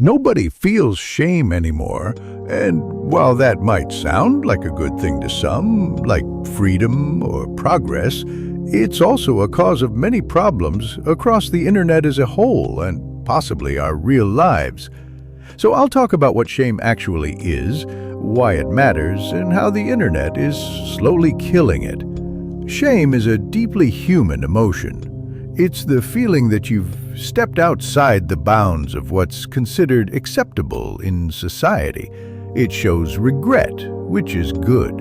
Nobody feels shame anymore, and while that might sound like a good thing to some, like freedom or progress, it's also a cause of many problems across the internet as a whole and possibly our real lives. So I'll talk about what shame actually is, why it matters, and how the internet is slowly killing it. Shame is a deeply human emotion. It's the feeling that you've stepped outside the bounds of what's considered acceptable in society. It shows regret, which is good.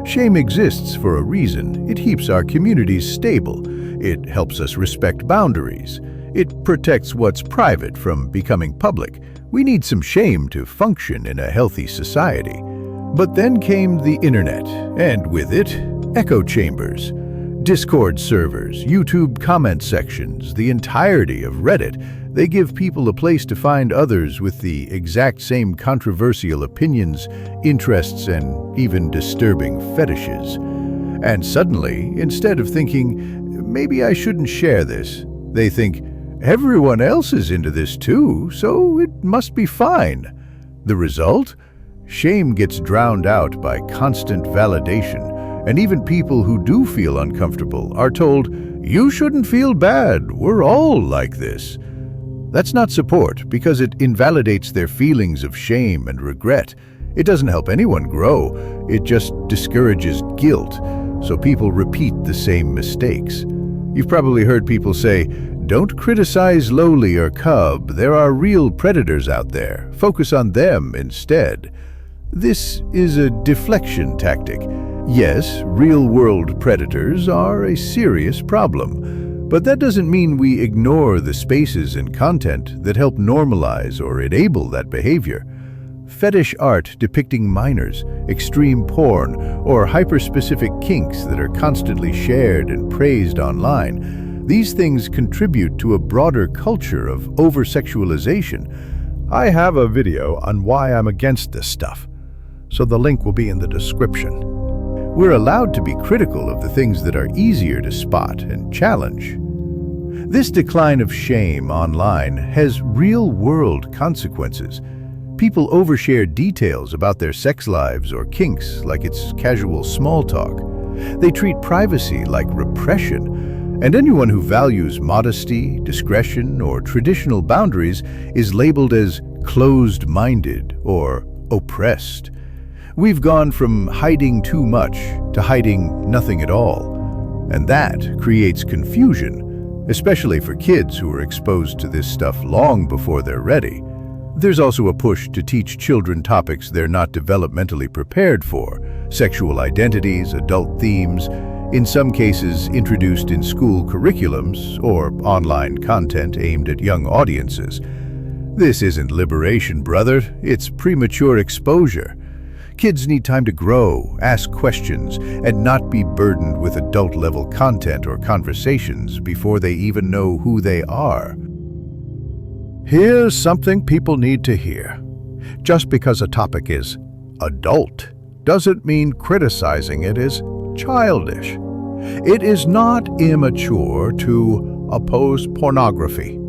Shame exists for a reason. It keeps our communities stable. It helps us respect boundaries. It protects what's private from becoming public. We need some shame to function in a healthy society. But then came the internet, and with it, echo chambers. Discord servers, YouTube comment sections, the entirety of Reddit, they give people a place to find others with the exact same controversial opinions, interests, and even disturbing fetishes. And suddenly, instead of thinking, maybe I shouldn't share this, they think, everyone else is into this too, so it must be fine. The result? Shame gets drowned out by constant validation. And even people who do feel uncomfortable are told, you shouldn't feel bad, we're all like this. That's not support because it invalidates their feelings of shame and regret. It doesn't help anyone grow, it just discourages guilt, so people repeat the same mistakes. You've probably heard people say, don't criticize Lowly or Cub, there are real predators out there, focus on them instead. This is a deflection tactic. Yes, real-world predators are a serious problem, but that doesn't mean we ignore the spaces and content that help normalize or enable that behavior. Fetish art depicting minors, extreme porn, or hyper-specific kinks that are constantly shared and praised online. These things contribute to a broader culture of over-sexualization. I have a video on why I'm against this stuff, so the link will be in the description. We're allowed to be critical of the things that are easier to spot and challenge. This decline of shame online has real-world consequences. People overshare details about their sex lives or kinks like it's casual small talk. They treat privacy like repression, and anyone who values modesty, discretion, or traditional boundaries is labeled as closed-minded or oppressed. We've gone from hiding too much to hiding nothing at all, and that creates confusion, especially for kids who are exposed to this stuff long before they're ready. There's also a push to teach children topics they're not developmentally prepared for, sexual identities, adult themes, in some cases introduced in school curriculums or online content aimed at young audiences. This isn't liberation, brother, it's premature exposure. Kids need time to grow, ask questions, and not be burdened with adult-level content or conversations before they even know who they are. Here's something people need to hear. Just because a topic is adult doesn't mean criticizing it is childish. It is not immature to oppose pornography,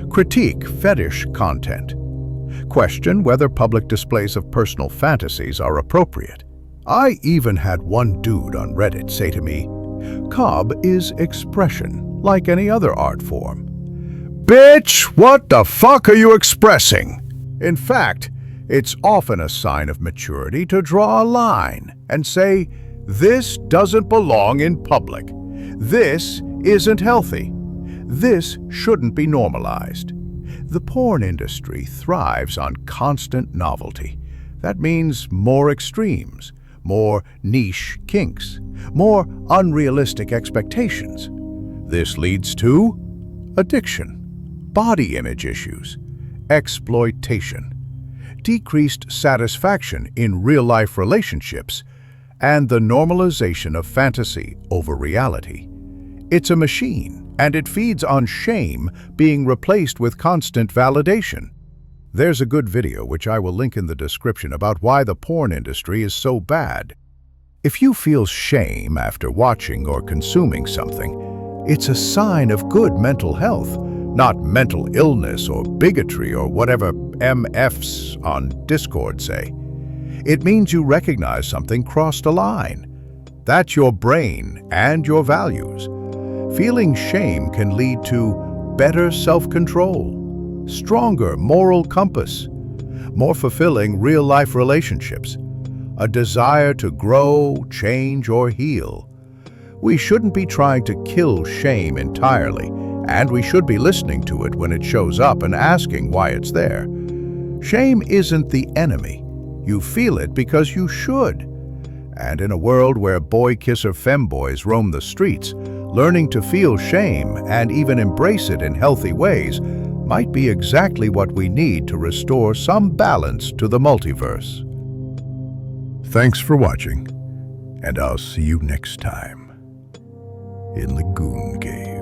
critique fetish content, question whether public displays of personal fantasies are appropriate. I even had one dude on Reddit say to me, "Cobb is expression, like any other art form." Bitch, what the fuck are you expressing? In fact, it's often a sign of maturity to draw a line and say, this doesn't belong in public. This isn't healthy. This shouldn't be normalized. The porn industry thrives on constant novelty. That means more extremes, more niche kinks, more unrealistic expectations. This leads to addiction, body image issues, exploitation, decreased satisfaction in real-life relationships, and the normalization of fantasy over reality. It's a machine, and it feeds on shame being replaced with constant validation. There's a good video, which I will link in the description, about why the porn industry is so bad. If you feel shame after watching or consuming something, it's a sign of good mental health. not mental illness or bigotry or whatever MFs on Discord say. It means you recognize something crossed a line. That's your brain and your values. Feeling shame can lead to better self-control, stronger moral compass, more fulfilling real-life relationships, a desire to grow, change, or heal. We shouldn't be trying to kill shame entirely, and we should be listening to it when it shows up and asking why it's there. Shame isn't the enemy. You feel it because you should. And in a world where boy-kisser femboys roam the streets, learning to feel shame and even embrace it in healthy ways might be exactly what we need to restore some balance to the multiverse. Thanks for watching, and I'll see you next time in the Goon Cave.